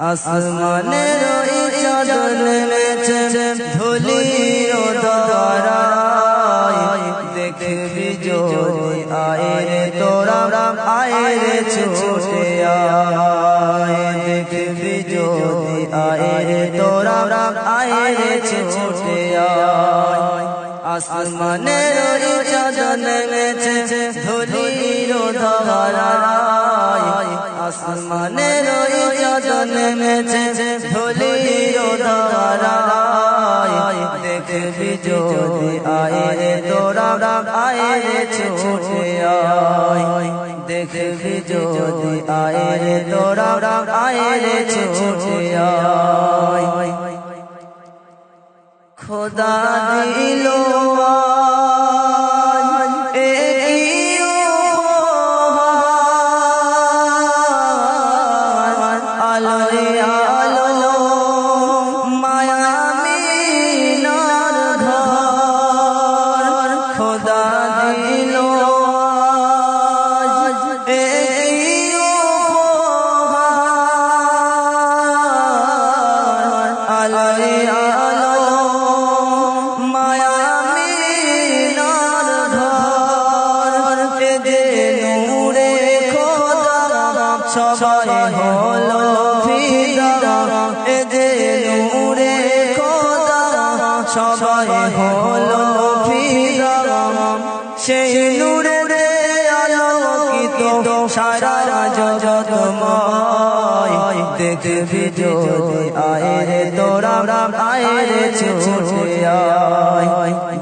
আসমানের ওই চাদর নেমেছে ধুলির ধারায় দেখবি যদি আয় রে তোরা আয় রে ছুটে আয় দেখবি যদি আয় রে তোরা আয় রে ছুটে আয় আসমানের ওই চাদর নেমেছে ধুলির ধারায় আসমানের ওই চাদর নেমেছে ধুলির ধারায় দেখবি যদি আয় রে তোরা আয় রে ছুটে আয় দেখবি যদি আয় রে তোরা আয় রে ছুটে আয় খোদা দিল সবাই হলো ফিদা এ যে নূরে খোদা সবাই হলো ফিদা সেই নূরে আলোকিত সারা জগৎময় দেখবি যদি আয় রে তোরা আয় রে ছুটে আয়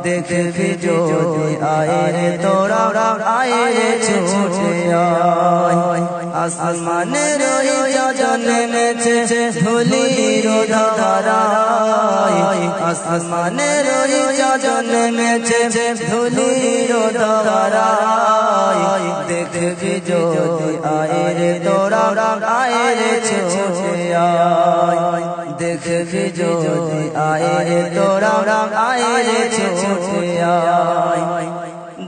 দেখবি যদি আয় রে তোরা আয় রে ছুটে আয় আসমানের ওই চাদর নেমেছে ধুলির ধারায় আসমানের ওই চাদর নেমেছে ধুলির ধারায় দেখবি যদি আয় রে তোরা আয় রে ছুটে আয় দেখবি যদি আয় রে তোরা আয় রে ছুটে আয়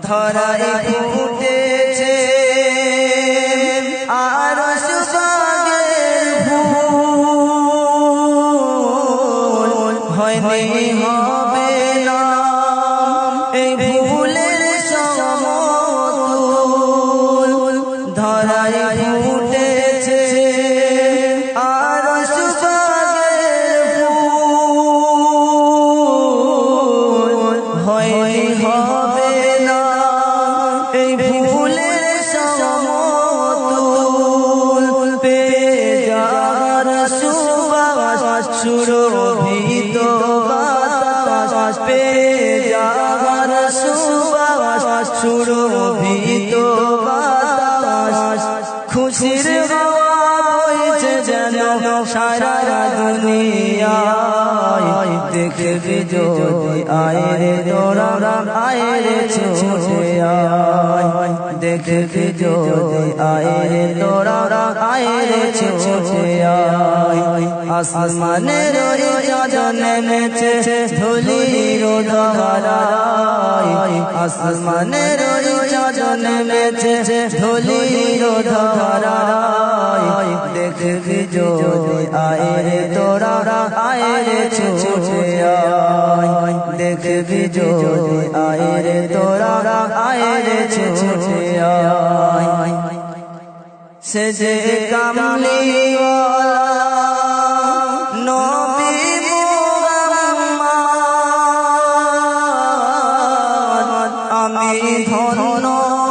ধরাই ফুটেছে হয়নি হবে না এই ভুলের সমতুল ধরাই ফুটেছে আর সুবাগের ফুল হয়নি হবে না এই ভুলের সমতুল পেয়ে যার সুবাস সুরভিত বাতাস পেয়ে যার সুবাস সুরভিত বাতাস খুশির হাওয়া বইছে যেন সারা দুনিয়ায় দেখবি যদি আয় রে তোরা আয় রে ছুটে আয় দেখবি যদি আয় রে তোরা আয় রে ছুটে আয় আসমানের ওই চাদর নেমেছে ধুলির ধারায় আসমানের ওই চাদর নেমেছে ধুলির ধারায় দেখবি যদি আয় রে তোরা আয় রে ছুটে আয় দেখবি যদি আয় রে তোরা আয় রে ছুটে আয় সে যে কামলিওয়ালা নবী মুহাম্মদ আমি ধন্য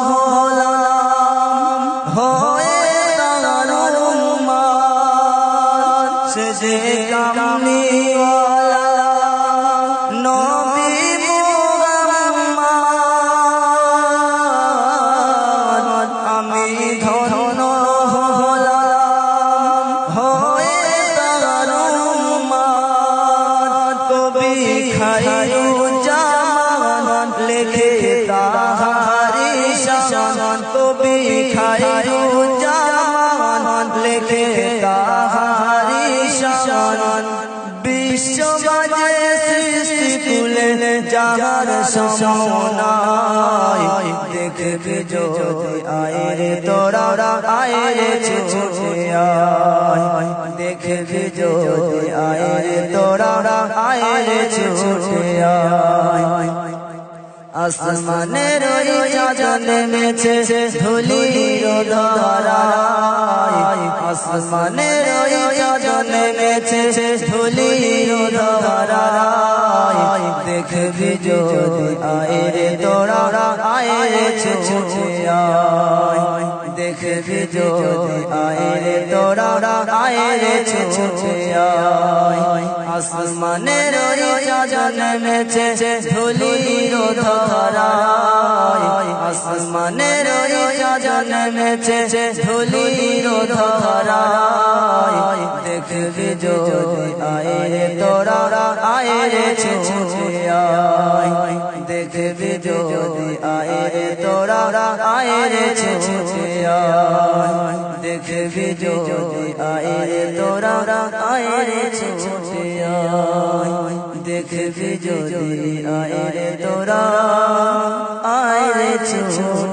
হলাম হয়ে তার উম্মত সে যে কামলিওয়ালা নবী মুহাম্মদ আমি ধন্য খায়রুজ্জামান লেখে তাহার যাহার সমনায় দেখবি যদি আয় রে তোরা আয় রে ছুটে আয় দেখবি যদি আয় রে তোরা আয় রে ছুটে আয় আসমানের ওই চাঁদ নেমেছে ধুলির ধারায় আসমানের ওই চাঁদ নেমেছে ধুলির ধারায় দেখবি যদি আয় রে তোরা আয় রে ছুটে আয় দেখবি যদি আয় রে তোরা আয় রে ছুটে আয় আসমানের ওই চাঁদ নেমেছে ধুলির ধারায় আসমানের ওই চাঁদ নেমেছে ধুলির ধারায় দেখবি যদি আয় রে তোরা আয় রে ছুটে আয় দেখবি যদি আয় রে তোরা আয় রে ছুটে আয় দেখবি যদি আয় রে তোরা আয় রে ছুটে আয় দেখবি যদি আয় রে তোরা আয় রে ছুটে